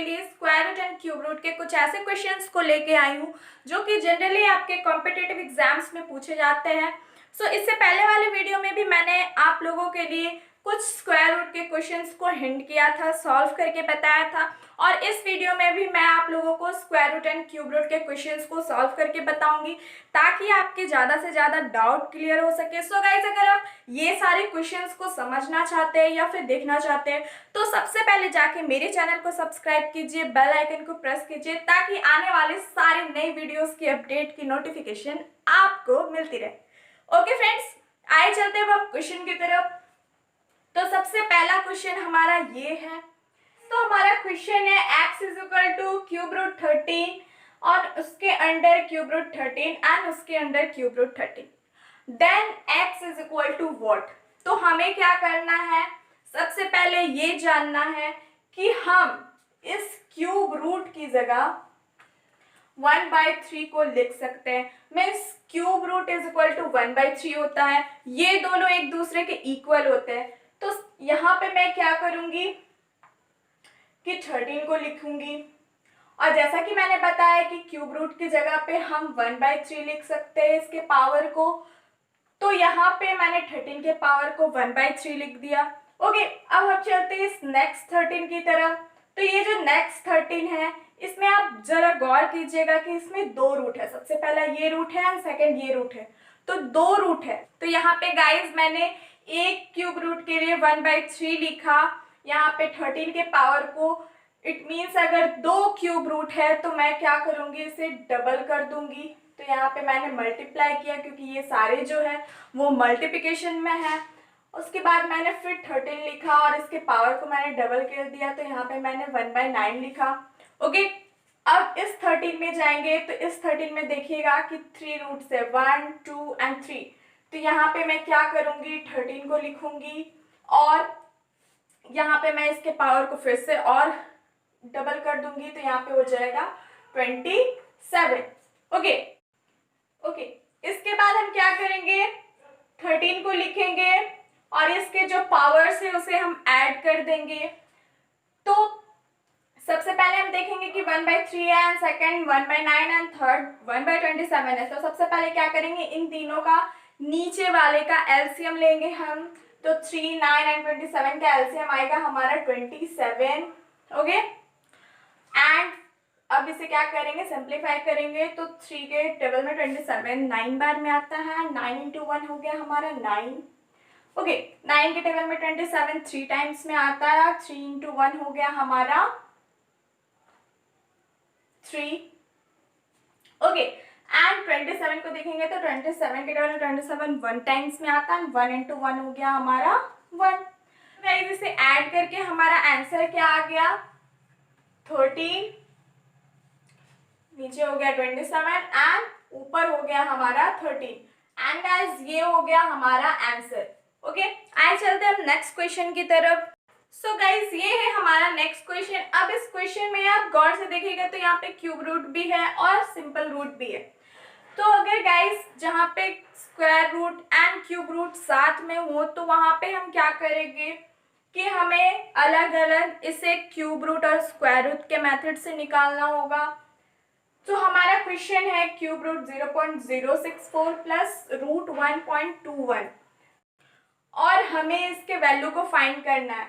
लिए square root and cube root के कुछ ऐसे क्वेश्चंस को लेके आई हूँ जो कि जनरली आपके कॉम्पिटिटिव एग्जाम्स में पूछे जाते हैं। इससे पहले वाले वीडियो में भी मैंने आप लोगों के लिए कुछ स्क्वायर रूट के क्वेश्चंस को हिंट किया था, सॉल्व करके बताया था, और इस वीडियो में भी मैं आप लोगों को square root and cube root के क्वेश्चंस को सॉल्व करके बताऊंगी ताकि आपके ज़्यादा से ज़्यादा डाउट क्लियर हो सके। सो गाइस, अगर आप ये सारे क्वेश्चंस को समझना चाहते हैं या फिर देखना चाहते हैं तो सबसे पहले जाके मेरे चैनल को सब्सक्राइब कीजिए, बेल आइकन को प्रेस कीजिए ताकि आने वाले सारे नए वीडियोज़ की अपडेट की नोटिफिकेशन आपको मिलती रहे। ओके फ्रेंड्स, आए चलते हैं अब क्वेश्चन की तरफ। तो सबसे पहला क्वेश्चन हमारा ये है। तो हमारा क्वेश्चन है x is equal to cube root 13 और उसके अंडर क्यूब रूट 13 एंड उसके under cube root 13, then x is equal to what. तो हमें क्या करना है, सबसे पहले ये जानना है कि हम इस क्यूब रूट की जगह 1/3 को लिख सकते हैं। Means cube root is equal to 1/3 होता है, ये दोनों एक दूसरे के इक्वल होते हैं। तो यहाँ पे मैं क्या करूंगी कि 13 को लिखूंगी, और जैसा कि मैंने बताया कि क्यूब रूट की जगह पे हम 1/3 लिख सकते हैं इसके पावर को, तो यहाँ पे मैंने 13 के पावर को 1/3 लिख दिया। ओके, अब हम चलते हैं इस नेक्स्ट 13 की तरफ। तो ये जो नेक्स्ट 13 है इसमें आप जरा गौर कीजिएगा कि इसमें दो रूट है। सबसे पहला ये रूट है एंड सेकेंड ये रूट है, तो दो रूट है। तो यहाँ पे गाइज मैंने एक क्यूब रूट के लिए 1/3 लिखा, यहाँ पे 13 के पावर को। इट मीन्स अगर दो क्यूब रूट है तो मैं क्या करूँगी, इसे डबल कर दूंगी। तो यहाँ पे मैंने मल्टीप्लाई किया क्योंकि ये सारे जो है वो मल्टीप्लिकेशन में है। उसके बाद मैंने फिर 13 लिखा और इसके पावर को मैंने डबल कर दिया, तो यहाँ पे मैंने 1/9 लिखा। ओके, अब इस 13 में जाएंगे तो इस 13 में देखिएगा कि 3 रूट्स है, 1, 2 एंड 3। तो यहाँ पे मैं क्या करूँगी, 13 को लिखूंगी और यहाँ पे मैं इसके पावर को फिर से और डबल कर दूंगी, तो यहाँ पे हो जाएगा 27। ओके ओके, इसके बाद हम क्या करेंगे, 13 को लिखेंगे और इसके जो पावर्स है उसे हम ऐड कर देंगे। तो सबसे पहले हम देखेंगे कि 1/3 है एंड सेकेंड 1/9 एंड थर्ड 1/27 है। तो सबसे पहले क्या करेंगे, इन तीनों का नीचे वाले का एलसीएम लेंगे हम। तो 3, 9 एंड 27 का एलसीएम आएगा हमारा 27। ओके, एंड अब इसे क्या करेंगे, सिंप्लीफाई करेंगे। तो 3 के टेबल में 27 9 बार में आता है, 9 इंटू 1 हो गया हमारा 9। ओके, 9 के टेबल में 27 3 टाइम्स में आता है, 3 इंटू 1 हो गया हमारा 3। ओके, एंड 27 को देखेंगे तो 27 के टेबल में 27 1 टाइम्स में आता है, 1 इंटू 1 हो गया हमारा 1। गाइस, इसे ऐड करके हमारा आंसर क्या आ गया, 13, नीचे हो गया 27 एंड ऊपर हो गया हमारा 13, एंड गाइस ये हो गया हमारा आंसर। ओके, आइए चलते हैं नेक्स्ट क्वेश्चन की तरफ। सो गाइस, ये है हमारा नेक्स्ट क्वेश्चन। अब इस क्वेश्चन में आप गौर से देखिएगा तो यहाँ पे क्यूब रूट भी है और सिंपल रूट भी है। तो अगर गाइस जहाँ पे square root and cube root साथ में हो तो वहाँ पे हम क्या करेंगे कि हमें अलग अलग इसे क्यूब रूट और स्क्वायर रूट के मेथड से निकालना होगा। तो हमारा क्वेश्चन है क्यूब रूट 0.064 प्लस रूट 1.21 और हमें इसके वैल्यू को फाइंड करना है।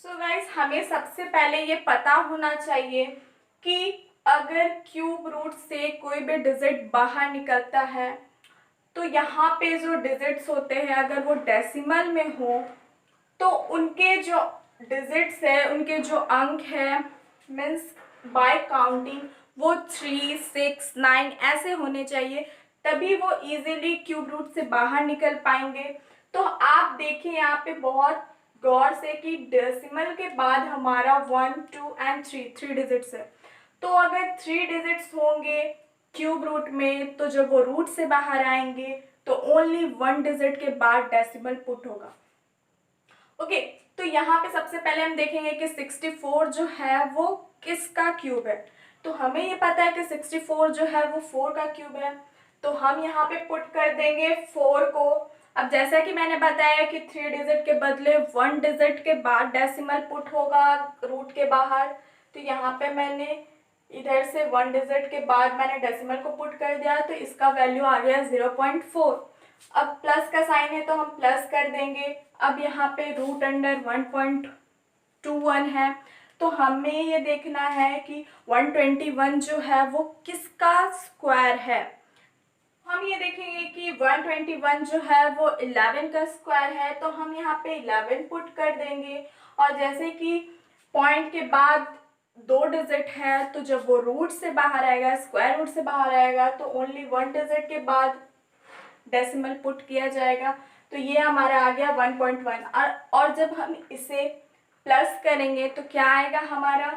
सो गाइस, हमें सबसे पहले ये पता होना चाहिए कि अगर क्यूब रूट से कोई भी डिजिट बाहर निकलता है तो यहाँ पे जो डिजिट्स होते हैं अगर वो डेसिमल में हो तो उनके जो डिजिट्स है, उनके जो अंक है, मीन्स बाय काउंटिंग वो 3, 6, 9 ऐसे होने चाहिए, तभी वो इजीली क्यूब रूट से बाहर निकल पाएंगे। तो आप देखिए यहाँ पे बहुत गौर से कि डेसिमल के बाद हमारा 1, 2 एंड 3 डिजिट्स है। तो अगर 3 डिजिट्स होंगे क्यूब रूट में तो जब वो रूट से बाहर आएंगे तो ओनली 1 डिजिट के बाद डेसिमल पुट होगा। ओके, तो यहाँ पे सबसे पहले हम देखेंगे कि 64 जो है वो किसका क्यूब है। तो हमें ये पता है कि 64 जो है वो 4 का क्यूब है, तो हम यहाँ पे पुट कर देंगे 4 को। अब जैसा कि मैंने बताया कि 3 डिजिट के बदले 1 डिजिट के बाद डेसिमल पुट होगा रूट के बाहर, तो तो यहाँ पे मैंने इधर से 1 डिजिट के बाद मैंने डेसिमल को पुट कर दिया, तो इसका वैल्यू आ गया 0.4। अब प्लस का साइन है तो हम प्लस कर देंगे। अब यहाँ पे रूट अंडर 1.21 है, तो हमें ये देखना है कि 121 जो है वो किसका स्क्वायर है। हम ये देखेंगे कि 121 जो है वो 11 का स्क्वायर है, तो हम यहाँ पे 11 पुट कर देंगे। और जैसे कि पॉइंट के बाद 2 डिजिट है, तो जब वो रूट से बाहर आएगा, स्क्वायर रूट से बाहर आएगा, तो ओनली 1 डिजिट के बाद डेसिमल पुट किया जाएगा। तो ये हमारा आ गया 1.1। और जब हम इसे प्लस करेंगे तो क्या आएगा हमारा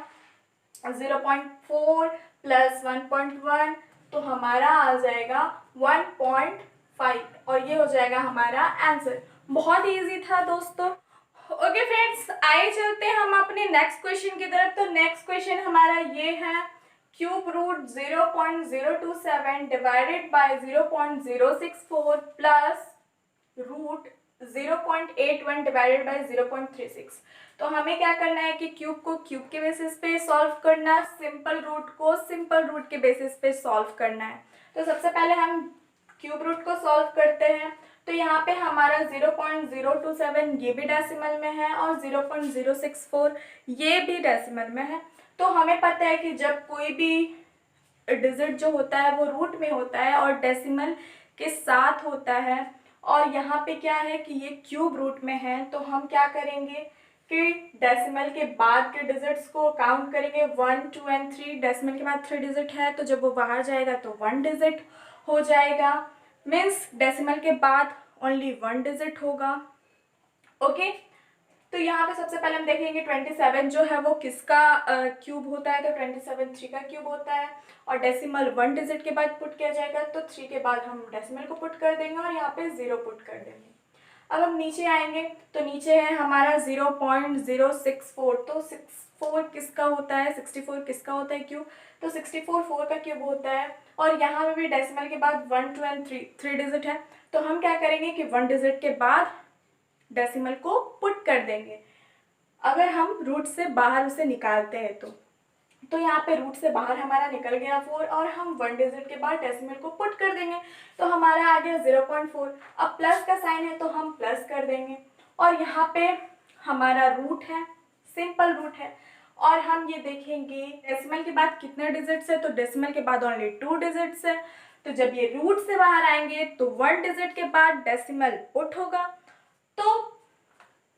0.4 प्लस 1.1, तो हमारा आ जाएगा 1.5 और ये हो जाएगा हमारा आंसर। बहुत इजी था दोस्तों। ओके फ्रेंड्स, आइए चलते हैं हम अपने नेक्स्ट क्वेश्चन की तरफ। तो नेक्स्ट क्वेश्चन हमारा ये है, cube root 0.027 divided by 0.064 plus root 0.81 divided by 0.36। तो हमें क्या करना है कि क्यूब को क्यूब के बेसिस पे सॉल्व करना है, सिंपल रूट को सिंपल रूट के बेसिस पे सॉल्व करना है। तो सबसे पहले हम क्यूब रूट को सॉल्व करते हैं। तो यहाँ पे हमारा 0.027 ये भी डेसिमल में है और 0.064 ये भी डेसिमल में है। तो हमें पता है कि जब कोई भी डिजिट जो होता है वो रूट में होता है और डेसिमल के साथ होता है, और यहाँ पे क्या है कि ये क्यूब रूट में है, तो हम क्या करेंगे कि डेसिमल के बाद के डिजिट्स को काउंट करेंगे 1, 2 एंड 3। डेसिमल के बाद 3 डिजिट है, तो जब वो बाहर जाएगा तो 1 डिजिट हो जाएगा, मीन्स डेसिमल के बाद ओनली 1 डिजिट होगा। ओके, तो यहाँ पे सबसे पहले हम देखेंगे 27 जो है वो किसका क्यूब होता है। तो 27 3 का क्यूब होता है और डेसिमल 1 डिजिट के बाद पुट किया जाएगा, तो 3 के बाद हम डेसिमल को पुट कर देंगे और यहाँ पे 0 पुट कर देंगे। अब हम नीचे आएंगे तो नीचे है हमारा 0.064। तो 64 किसका होता है, 64 किसका होता है क्यूब, तो 64 4 का क्यूब होता है। और यहाँ पे भी डेसिमल के बाद 1, 2 एंड 3 डिजिट है, तो हम क्या करेंगे कि 1 डिजिट के बाद डेसिमल को पुट कर देंगे। अगर हम रूट से बाहर उसे निकालते हैं तो यहाँ पे रूट से बाहर हमारा निकल गया 4 और हम 1 डिजिट के बाद डेसिमल को पुट कर देंगे, तो हमारा आ गया 0.4। अब प्लस का साइन है तो हम प्लस कर देंगे और यहाँ पे हमारा रूट है, सिंपल रूट है। और हम ये देखेंगे डेसिमल के बाद कितने डिजिट्स है, तो डेसिमल के बाद ओनली 2 डिजिट्स है। तो जब ये रूट से बाहर आएंगे तो 1 डिजिट के बाद डेसिमल पुट होगा। तो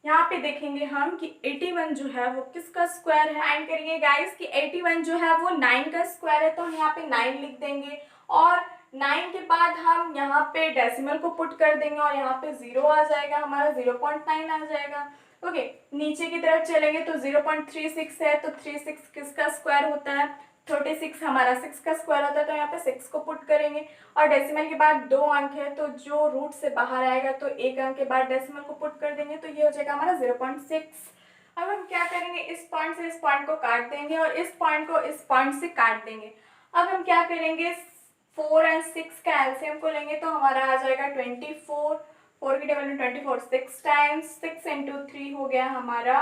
यहाँ पे देखेंगे हम कि 81 जो है वो किसका स्क्वायर है। फाइंड करेंगे गाइस कि 81 जो है वो 9 का स्क्वायर है, तो हम यहाँ पे 9 लिख देंगे और 9 के बाद हम यहाँ पे डेसिमल को पुट कर देंगे और यहाँ पे 0 आ जाएगा, हमारा 0.9 आ जाएगा। ओके, नीचे की तरफ चलेंगे तो 0.36 है, तो 36 किसका स्क्वायर होता है, 36 हमारा 6 का स्क्वायर होता है, तो यहाँ पे 6 को पुट करेंगे और डेसिमल के बाद 2 अंक है, तो जो रूट से बाहर आएगा तो 1 अंक के बाद डेसिमल को पुट कर देंगे, तो ये हो जाएगा हमारा 0.6। अब हम क्या करेंगे, इस पॉइंट से इस पॉइंट को काट देंगे और इस पॉइंट को इस पॉइंट से काट देंगे। अब हम क्या करेंगे, 4 और 6 का एलसीएम को लेंगे, तो हमारा आ जाएगा 24। 4 की टेबल में 24 6 टाइम्स, 6 इंटू 3 हो गया हमारा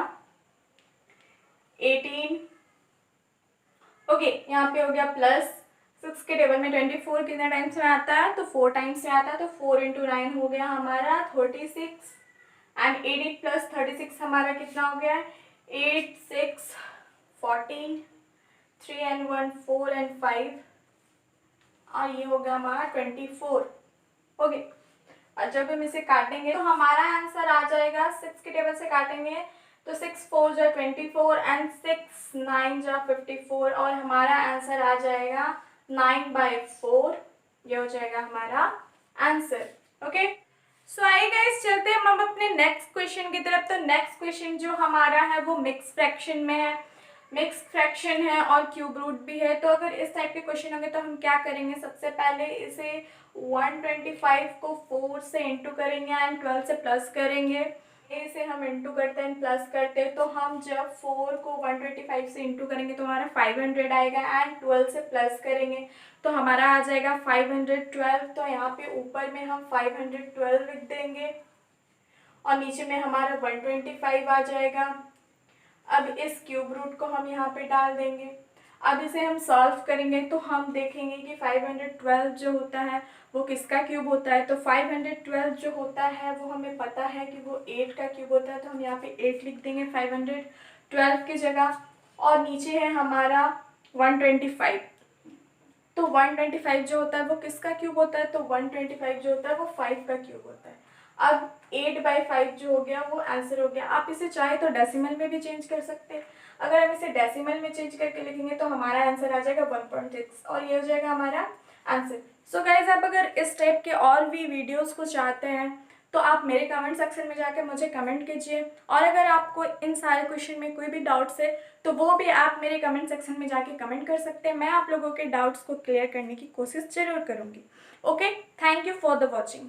18। ओके, यहाँ पे हो गया प्लस 6 के टेबल में 24 कितने टाइम्स में आता है, तो 4 टाइम्स में आता है, तो 4 इंटू 9 हो गया हमारा 36 एंड 80 प्लस 36 हमारा कितना हो गया, 8 6 14, 3 एंड 1 4 एंड 5 और ये हो गया हमारा 24। ओके, और जब हम इसे काटेंगे तो हमारा आंसर आ जाएगा, 6 के टेबल से काटेंगे तो 6 4 जा 24 एंड 6 9 जा 54 और हमारा आंसर आ जाएगा 9/4। ये हो जाएगा हमारा आंसर। ओके, सो आइए गाइस चलते हैं हम अपने नेक्स्ट क्वेश्चन की तरफ। तो नेक्स्ट क्वेश्चन जो हमारा है वो मिक्स फ्रैक्शन में है, मिक्स फ्रैक्शन है और क्यूब रूट भी है। तो अगर इस टाइप के क्वेश्चन होंगे तो हम क्या करेंगे, सबसे पहले इसे 125 को 4 से इंटू करेंगे एंड 12 से प्लस करेंगे। इसे हम इंटू करते हैं प्लस करते हैं, तो हम जब 4 को 125 से इंटू करेंगे तो हमारा 500 आएगा एंड 12 से प्लस करेंगे तो हमारा आ जाएगा 512। तो यहाँ पे ऊपर में हम 512 लिख देंगे और नीचे में हमारा 125 आ जाएगा। अब इस क्यूब रूट को हम यहाँ पे डाल देंगे। अब इसे हम सॉल्व करेंगे तो हम देखेंगे कि 512 जो होता है वो किसका क्यूब होता है। तो 512 जो होता है वो हमें पता है कि वो 8 का क्यूब होता है, तो हम यहाँ पे 8 लिख देंगे 512 की जगह। और नीचे है हमारा 125। तो 125 जो होता है वो किसका क्यूब होता है, तो 125 जो होता है वो 5 का क्यूब होता है। अब 8/5 जो हो गया वो आंसर हो गया। आप इसे चाहे तो डेसिमल में भी चेंज कर सकते हैं। अगर हम इसे डेसिमल में चेंज करके लिखेंगे तो हमारा आंसर आ जाएगा 1.6 और ये हो जाएगा हमारा आंसर। सो गाइज, आप अगर इस टाइप के और भी वीडियोस को चाहते हैं तो आप मेरे कमेंट सेक्शन में जाकर मुझे कमेंट कीजिए। और अगर आपको इन सारे क्वेश्चन में कोई भी डाउट्स है तो वो भी आप मेरे कमेंट सेक्शन में जाके कमेंट कर सकते हैं। मैं आप लोगों के डाउट्स को क्लियर करने की कोशिश ज़रूर करूँगी। Okay, thank you for the watching.